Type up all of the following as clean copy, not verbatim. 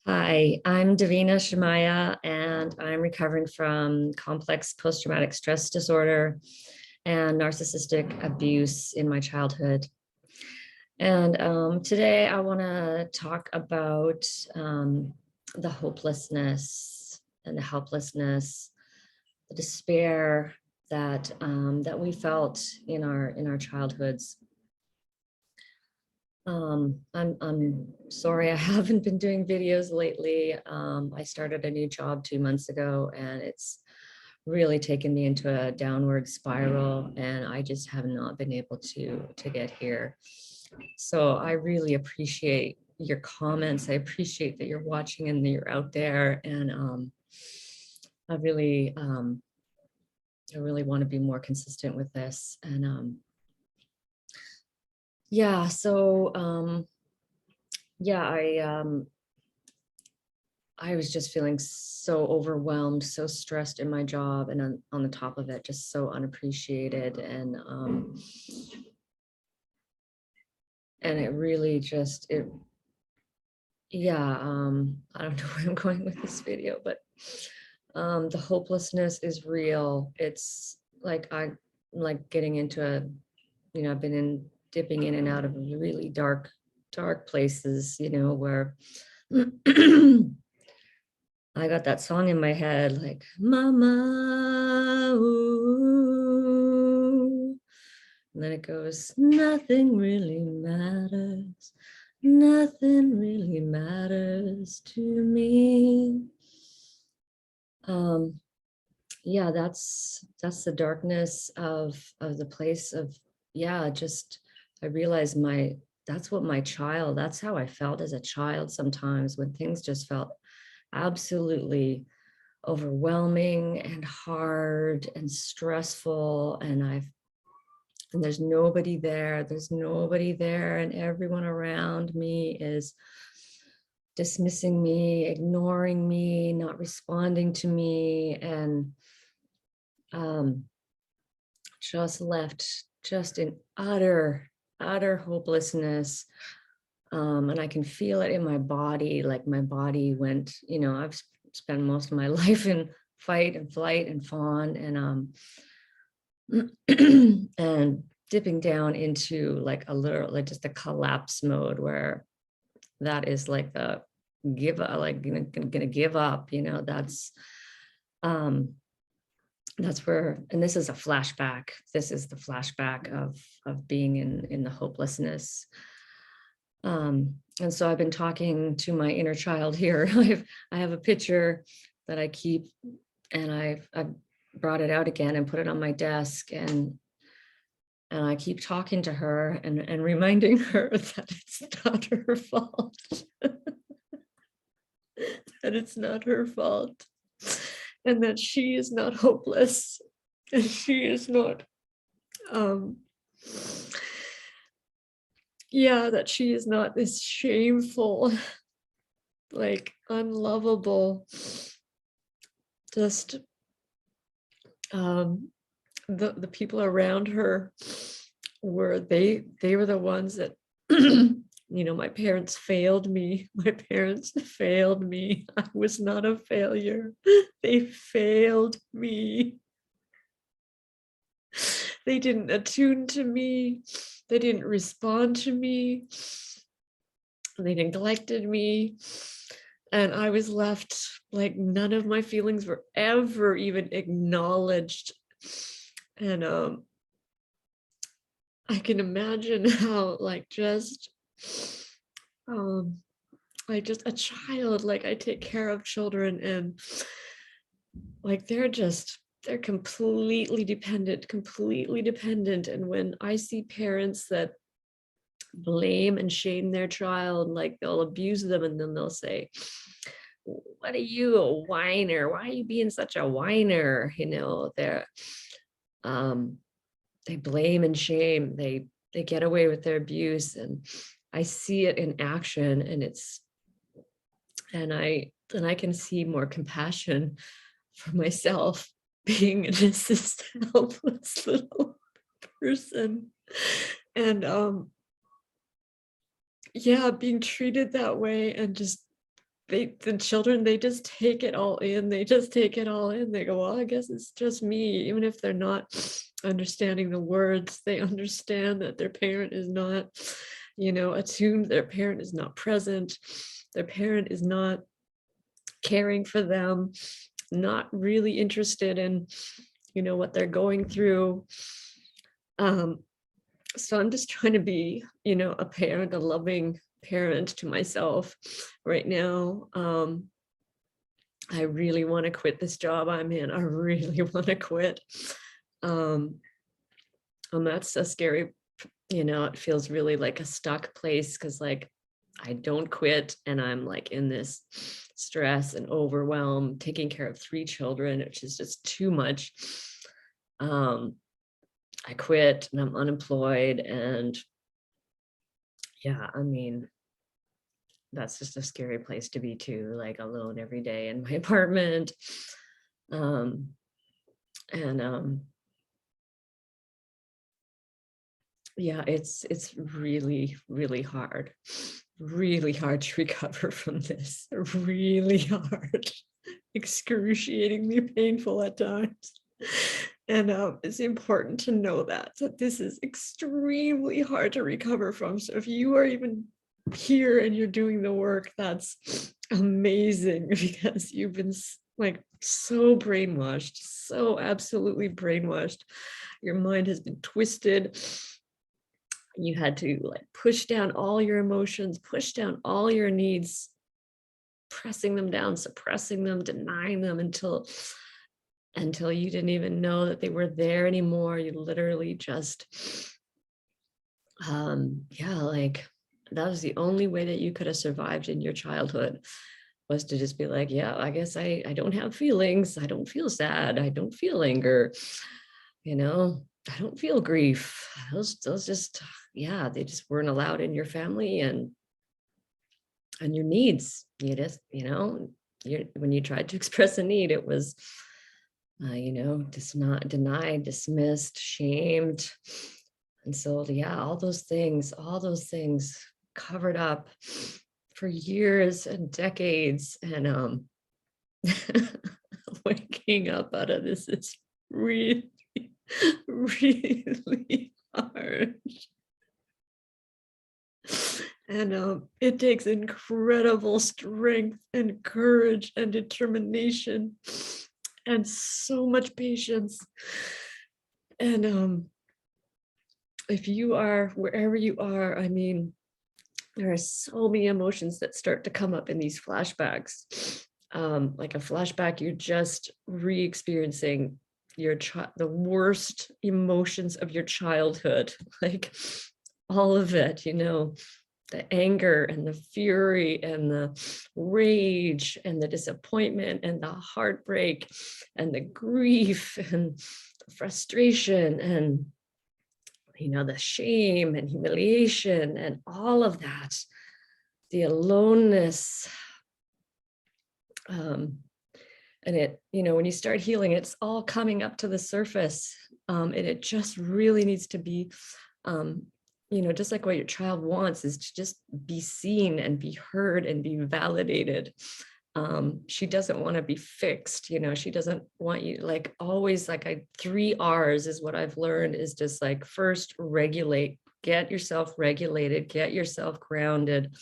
Hi, I'm Davina Shemaya, and I'm recovering from complex post-traumatic stress disorder and narcissistic abuse in my childhood. And today I want to talk about the hopelessness and the helplessness, the despair that we felt in our childhoods. I'm sorry I haven't been doing videos lately. I started a new job 2 months ago and it's really taken me into a downward spiral, and I just have not been able to get here. So I really appreciate your comments. I appreciate that you're watching and that you're out there. And I really I really want to be more consistent with this. And yeah, so yeah, I was just feeling so overwhelmed, so stressed in my job, and on the top of it, just so unappreciated. And it really just, yeah, I don't know where I'm going with this video, but the hopelessness is real. It's like I'm like getting into I've been dipping in and out of really dark places, where I got that song in my head, like Mama, ooh. And then it goes, nothing really matters. Nothing really matters to me. Um, yeah, that's the darkness of the place of, yeah, just I realized that's what that's how I felt as a child sometimes, when things just felt absolutely overwhelming and hard and stressful, and there's nobody there, and everyone around me is dismissing me, ignoring me, not responding to me, and um, just left just in utter hopelessness. And I can feel it in my body, like my body went, I've spent most of my life in fight and flight and fawn, and dipping down into like a literal, like just a collapse mode, where that is like the give up, like gonna give up, um that's where, and this is a flashback. This is the flashback of being in the hopelessness. And so I've been talking to my inner child here. I have a picture that I keep, and I've brought it out again and put it on my desk, and I keep talking to her and reminding her that it's not her fault. That it's not her fault. And that she is not hopeless. And she is not yeah, that she is not this shameful, like unlovable, just the people around her they were the ones that my parents failed me. My parents failed me. I was not a failure. They failed me. They didn't attune to me. They didn't respond to me. They neglected me. And I was left like none of my feelings were ever even acknowledged. And I can imagine how like just a child, like I take care of children, and like they're completely dependent. And when I see parents that blame and shame their child, like they'll abuse them, and then they'll say, what are you, a whiner? Why are you being such a whiner? Um, they blame and shame. They get away with their abuse, and I see it in action, and I can see more compassion for myself, being an assist helpless little person, and yeah, being treated that way, and just the children, they just take it all in. They just take it all in. They go, well, I guess it's just me. Even if they're not understanding the words, they understand that their parent is not, attuned. Their parent is not present. Their parent is not caring for them, not really interested in, what they're going through. Um, so I'm just trying to be, a parent, a loving parent to myself right now. I really want to quit this job I'm in. I really want to quit. Um, and that's a scary, it feels really like a stuck place because like I don't quit and I'm like in this stress and overwhelm, taking care of 3 children, which is just too much. I quit and I'm unemployed, and yeah, I mean, that's just a scary place to be too, like alone every day in my apartment. Um, and yeah, it's really, really hard to recover from this. Really hard, excruciatingly painful at times. And it's important to know that this is extremely hard to recover from. So if you are even here and you're doing the work, that's amazing, because you've been like so brainwashed, so absolutely brainwashed. Your mind has been twisted. You had to like push down all your emotions, push down all your needs, pressing them down, suppressing them, denying them until you didn't even know that they were there anymore. You literally just yeah, like that was the only way that you could have survived in your childhood, was to just be like, yeah, I guess I don't have feelings. I don't feel sad. I don't feel anger. You know, I don't feel grief. Those just, yeah, they just weren't allowed in your family, and your needs. You just, when you tried to express a need, it was just not denied, dismissed, shamed. And so, yeah, all those things covered up for years and decades. And waking up out of this is really, really hard. And it takes incredible strength and courage and determination and so much patience. And if you are wherever you are, I mean, there are so many emotions that start to come up in these flashbacks. Like a flashback, you're just re-experiencing the worst emotions of your childhood, like all of it, the anger and the fury and the rage and the disappointment and the heartbreak and the grief and the frustration and the shame and humiliation and all of that, the aloneness. And it, when you start healing, it's all coming up to the surface. And it just really needs to be, just like what your child wants is to just be seen and be heard and be validated. She doesn't want to be fixed, she doesn't want you, like always, like 3 R's is what I've learned, is just like, first, regulate, get yourself regulated, get yourself grounded.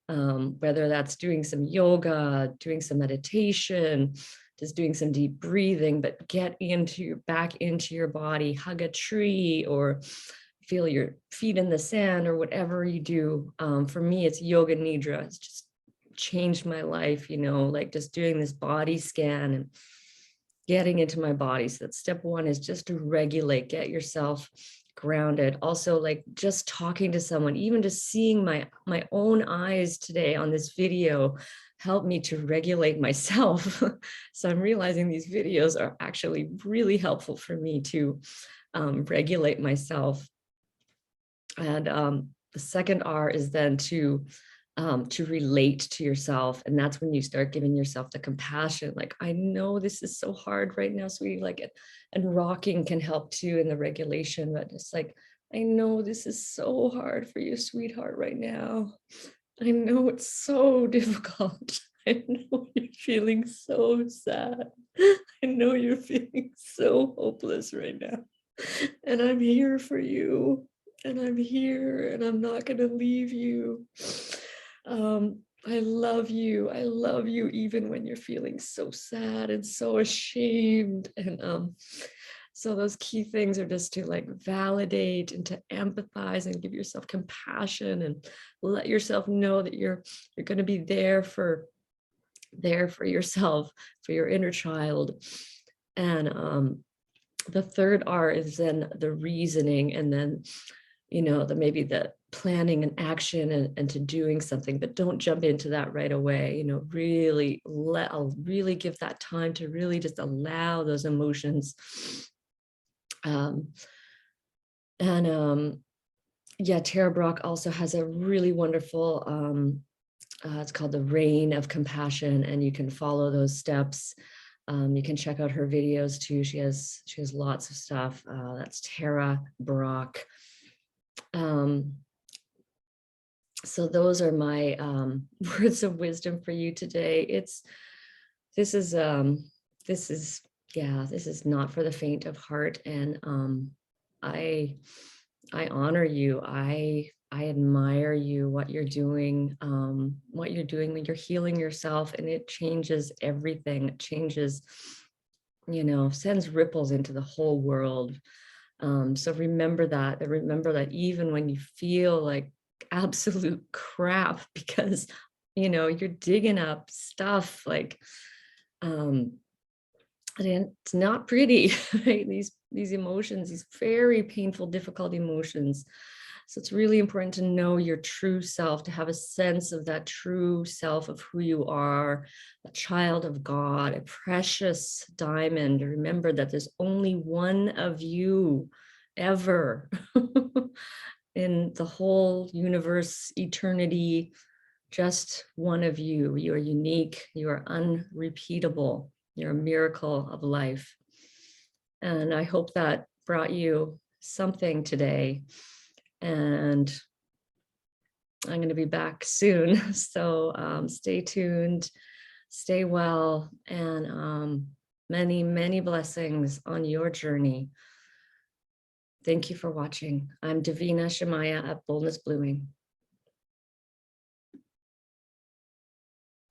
Whether that's doing some yoga, doing some meditation, just doing some deep breathing, but get back into your body, hug a tree, or feel your feet in the sand, or whatever you do. For me, it's yoga nidra. It's just changed my life, like just doing this body scan and getting into my body. So that's step 1, is just to regulate, get yourself grounded. Also, like just talking to someone, even just seeing my own eyes today on this video helped me to regulate myself. So I'm realizing these videos are actually really helpful for me to regulate myself. And the second R is then to relate to yourself. And that's when you start giving yourself the compassion. Like, I know this is so hard right now, sweetie, like it, and rocking can help too in the regulation, but it's like, I know this is so hard for you, sweetheart, right now. I know it's so difficult. I know you're feeling so sad. I know you're feeling so hopeless right now. And I'm here for you. And I'm here and I'm not going to leave you. I love you. I love you even when you're feeling so sad and so ashamed. And so those key things are just to like validate and to empathize and give yourself compassion and let yourself know that you're going to be there for yourself, for your inner child. And the third R is then the reasoning, and then the maybe the planning and action and to doing something, but don't jump into that right away. I'll really give that time to really just allow those emotions. Yeah, Tara Brach also has a really wonderful it's called the Reign of Compassion, and you can follow those steps. You can check out her videos too. She has lots of stuff. That's Tara Brach. So those are my words of wisdom for you today. This is not for the faint of heart, and I honor you. I admire you, what you're doing when you're healing yourself, and it changes everything. It changes, sends ripples into the whole world. So remember that even when you feel like absolute crap, because you're digging up stuff like and it's not pretty, right? These emotions, these very painful, difficult emotions. So it's really important to know your true self, to have a sense of that true self of who you are, a child of God, a precious diamond. Remember that there's only one of you ever in the whole universe, eternity, just one of you. You are unique, you are unrepeatable, you're a miracle of life. And I hope that brought you something today. And I'm going to be back soon. So stay tuned, stay well, and many, many blessings on your journey. Thank you for watching. I'm Davina Shemaya at Boldness Blooming.